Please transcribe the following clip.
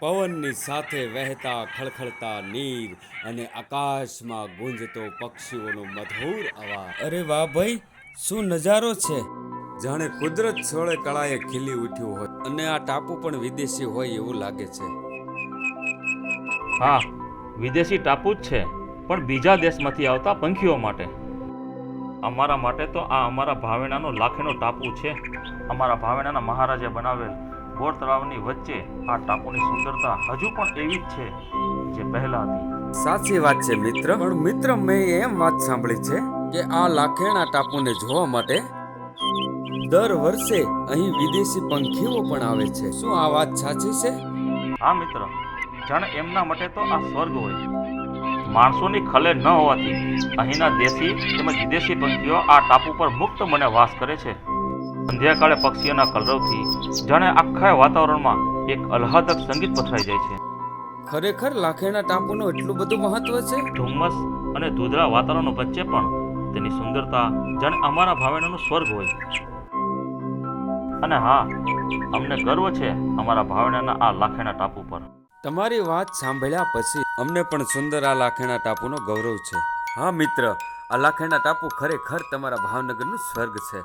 પવનની સાથે વહેતા ખળખળતા નીર અને આકાશમાં ગુંજતો પક્ષીઓનો મધુર અવાજ. અરે વાહ ભાઈ, શું નજારો છે! જાણે કુદરત સોળે કળાએ ખીલી ઉઠ્યું હોય અને આ ટાપુ પણ વિદેશી હોય એવું લાગે છે. હા, વિદેશી ટાપુ જ છે, પણ બીજા દેશમાંથી આવતા પંખીઓ માટે. અમારા માટે તો આ અમારા ભાવેણાનો લાખેનો ટાપુ છે. અમારા ભાવેણાના મહારાજે બનાવેલ ગોળ તળાવની વચ્ચે આ ટાપુની સુંદરતા હજુ પણ એવી જ છે જે પહેલા હતી. સાચી વાત છે મિત્ર, પણ મિત્ર મેં એમ વાત સાંભળી છે કે આ લાખેણા ટાપુને જોવા માટે દર વર્ષે અહીં વિદેશી પંખીઓ પણ આવે છે. શું આ વાત સાચી છે? હા મિત્ર, જાણે એમના માટે તો આ સ્વર્ગ હોય. માણસોની ખલે ન હોવાથી અહીંના દેશી તેમજ વિદેશી પંખીઓ આ ટાપુ પર મુક્ત મને વાસ કરે છે. સંધ્યાકાળે પક્ષીઓના કલરવથી જાણે આખા વાતાવરણમાં એક આહ્લાદક સંગીત પથરાઈ જાય છે. ખરેખર લાખેણા ટાપુનું એટલું બધું મહત્વ છે? ધુમ્મસ અને ધૂધળા વાતાવરણ વચ્ચે પણ તેની સુંદરતા જાણે અમારા ભાવેણાનું સ્વર્ગ હોય. અને હા, અમને ગર્વ છે અમારા ભાવેણાના આ લાખેણા ટાપુ પર. તમારી વાત સાંભળ્યા પછી અમને પણ સુંદર આ લાખેણા ટાપુનો ગૌરવ છે. હા મિત્ર, આ લાખેણા ટાપુ ખરેખર તમારા ભાવનગરનું સ્વર્ગ છે.